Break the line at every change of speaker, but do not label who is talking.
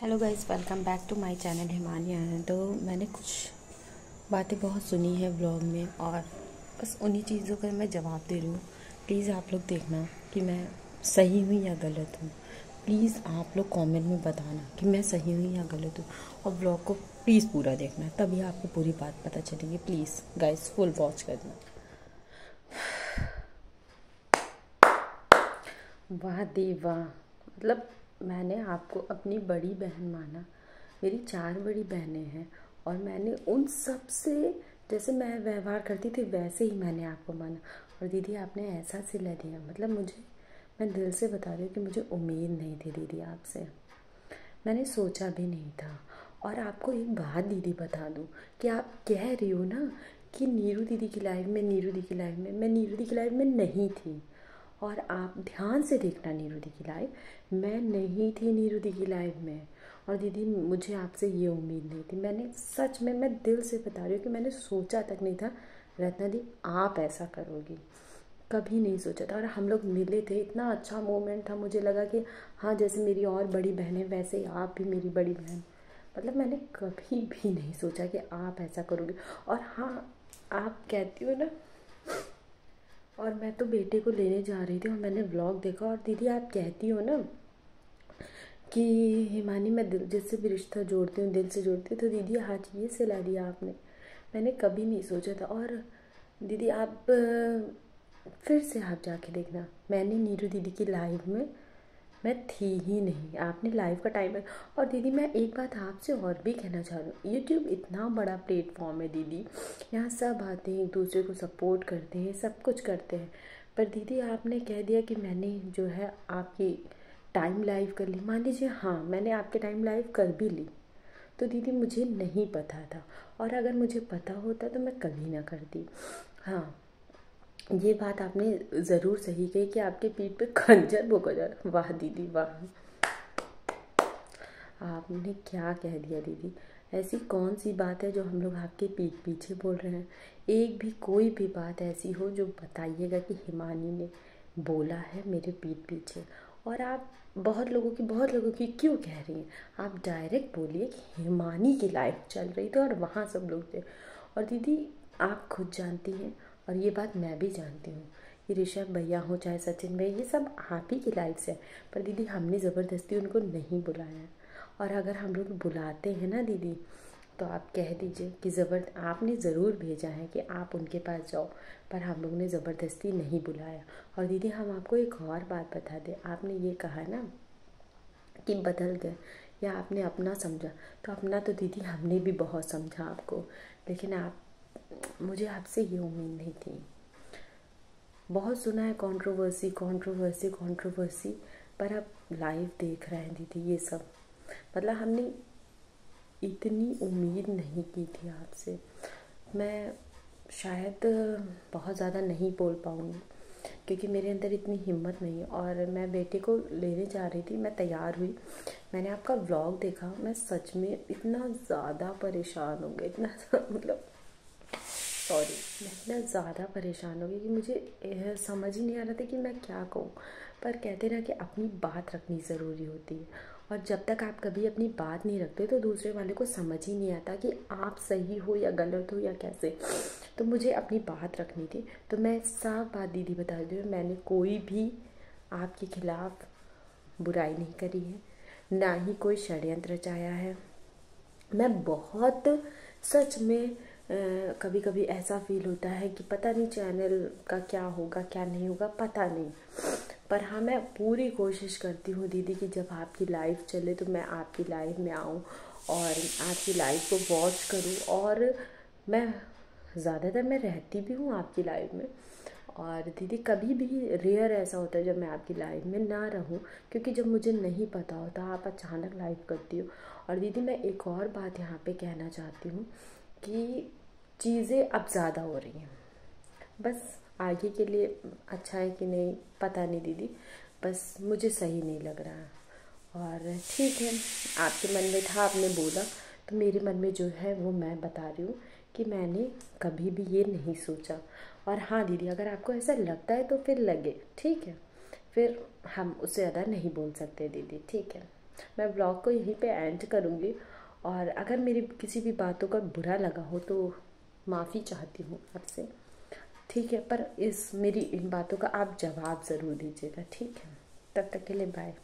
Hello guys, welcome back to my channel Himani. तो मैंने कुछ बातें बहुत सुनी है व्लॉग में और बस उन्हीं चीज़ों का मैं जवाब दे रही हूँ। प्लीज़ आप लोग देखना कि मैं सही हूँ या गलत हूँ। प्लीज़ आप लोग कमेंट में बताना कि मैं सही हूँ या गलत हूँ, और व्लॉग को प्लीज़ पूरा देखना, तभी आपको पूरी बात पता चलेगी। प्लीज़ गाइस फुल वॉच करना। वाह देवा, मतलब मैंने आपको अपनी बड़ी बहन माना। मेरी 4 बड़ी बहनें हैं और मैंने उन सब से जैसे मैं व्यवहार करती थी वैसे ही मैंने आपको माना। और दीदी आपने ऐसा सिला दिया, मतलब मैं दिल से बता रही हूँ कि मुझे उम्मीद नहीं थी दीदी आपसे। मैंने सोचा भी नहीं था। और आपको एक बात दीदी बता दूँ कि आप कह रही हो ना कि नीरू दीदी की लाइफ में, नीरू दीदी की लाइफ में, मैं नीरू दीदी की लाइफ में नहीं थी। और आप ध्यान से देखना नीरू दी की लाइफ, मैं नहीं थी नीरू दी की लाइफ में। और दीदी मुझे आपसे ये उम्मीद नहीं थी। मैंने सच में, मैं दिल से बता रही हूँ कि मैंने सोचा तक नहीं था रत्ना दी आप ऐसा करोगी, कभी नहीं सोचा था। और हम लोग मिले थे, इतना अच्छा मोमेंट था, मुझे लगा कि हाँ जैसे मेरी और बड़ी बहनें वैसे ही आप भी मेरी बड़ी बहन। मतलब मैंने कभी भी नहीं सोचा कि आप ऐसा करोगे। और हाँ, आप कहती हो ना, और मैं तो बेटे को लेने जा रही थी और मैंने व्लॉग देखा, और दीदी आप कहती हो ना कि हिमानी मैं दिल जिससे भी रिश्ता जोड़ती हूँ दिल से जोड़ती हूँ, तो दीदी आज ये सिला दिया आपने। मैंने कभी नहीं सोचा था। और दीदी आप फिर से आप जाके देखना, मैंने नीरू दीदी की लाइव में मैं थी ही नहीं। आपने लाइव का टाइम है। और दीदी मैं एक बात आपसे और भी कहना चाह रही हूँ, यूट्यूब इतना बड़ा प्लेटफॉर्म है दीदी, यहाँ सब आते हैं, एक दूसरे को सपोर्ट करते हैं, सब कुछ करते हैं। पर दीदी आपने कह दिया कि मैंने जो है आपकी टाइम लाइव कर ली। मान लीजिए हाँ मैंने आपके टाइम लाइव कर भी ली, तो दीदी मुझे नहीं पता था, और अगर मुझे पता होता तो मैं कभी ना करती। हाँ, ये बात आपने ज़रूर सही कही कि आपके पीठ पे खंजर भोंका जा रहा। वाह दीदी वाह, आपने क्या कह दिया दीदी। ऐसी कौन सी बात है जो हम लोग आपके पीठ पीछे बोल रहे हैं? एक भी कोई भी बात ऐसी हो जो बताइएगा कि हिमानी ने बोला है मेरे पीठ पीछे। और आप बहुत लोगों की क्यों कह रही हैं? आप डायरेक्ट बोलिए कि हिमानी की लाइफ चल रही थी और वहाँ सब लोग थे। और दीदी आप खुद जानती हैं, और ये बात मैं भी जानती हूँ कि ऋषभ भैया हो चाहे सचिन भैया, ये सब आप ही की लाइफ से है। पर दीदी हमने ज़बरदस्ती उनको नहीं बुलाया है। और अगर हम लोग बुलाते हैं ना दीदी, तो आप कह दीजिए कि आपने ज़रूर भेजा है कि आप उनके पास जाओ, पर हम लोग ने ज़बरदस्ती नहीं बुलाया। और दीदी हम आपको एक और बात बता दें, आपने ये कहा ना कि बदल गए या आपने अपना समझा, तो अपना तो दीदी हमने भी बहुत समझा आपको, लेकिन मुझे आपसे ये उम्मीद नहीं थी। बहुत सुना है कंट्रोवर्सी कंट्रोवर्सी कंट्रोवर्सी, पर अब लाइव देख रहे हैं दीदी ये सब। मतलब हमने इतनी उम्मीद नहीं की थी आपसे। मैं शायद बहुत ज़्यादा नहीं बोल पाऊँगी क्योंकि मेरे अंदर इतनी हिम्मत नहीं है। और मैं बेटे को लेने जा रही थी, मैं तैयार हुई, मैंने आपका व्लॉग देखा, मैं सच में इतना ज़्यादा परेशान हो गई, इतना मतलब सॉरी, मैं इतना ज़्यादा परेशान हो गई कि मुझे समझ ही नहीं आ रहा था कि मैं क्या कहूँ। पर कहते ना कि अपनी बात रखनी ज़रूरी होती है, और जब तक आप कभी अपनी बात नहीं रखते तो दूसरे वाले को समझ ही नहीं आता कि आप सही हो या गलत हो या कैसे। तो मुझे अपनी बात रखनी थी, तो मैं साफ बात दीदी बता दी हूँ, मैंने कोई भी आपके खिलाफ़ बुराई नहीं करी है, ना ही कोई षड्यंत्र रचाया है। मैं बहुत सच में कभी कभी ऐसा फील होता है कि पता नहीं चैनल का क्या होगा क्या नहीं होगा, पता नहीं। पर हाँ, मैं पूरी कोशिश करती हूँ दीदी कि जब आपकी लाइव चले तो मैं आपकी लाइव में आऊँ और आपकी लाइव को वॉच करूँ। और मैं ज़्यादातर मैं रहती भी हूँ आपकी लाइव में। और दीदी कभी भी रेयर ऐसा होता है जब मैं आपकी लाइव में ना रहूं, क्योंकि जब मुझे नहीं पता होता आप अचानक लाइव करती हो। और दीदी मैं एक और बात यहाँ पे कहना चाहती हूँ कि चीज़ें अब ज़्यादा हो रही हैं, बस आगे के लिए अच्छा है कि नहीं पता नहीं दीदी, बस मुझे सही नहीं लग रहा। और ठीक है, आपके मन में था, आपने बोला, तो मेरे मन में जो है वो मैं बता रही हूँ कि मैंने कभी भी ये नहीं सोचा। और हाँ दीदी, अगर आपको ऐसा लगता है तो फिर लगे, ठीक है, फिर हम उससे ज़्यादा नहीं बोल सकते दीदी, ठीक है। मैं ब्लॉग को यहीं पे एंड करूँगी। और अगर मेरी किसी भी बातों का बुरा लगा हो तो माफ़ी चाहती हूँ आपसे, ठीक है। पर मेरी इन बातों का आप जवाब ज़रूर दीजिएगा, ठीक है। तब तक के लिए बाय।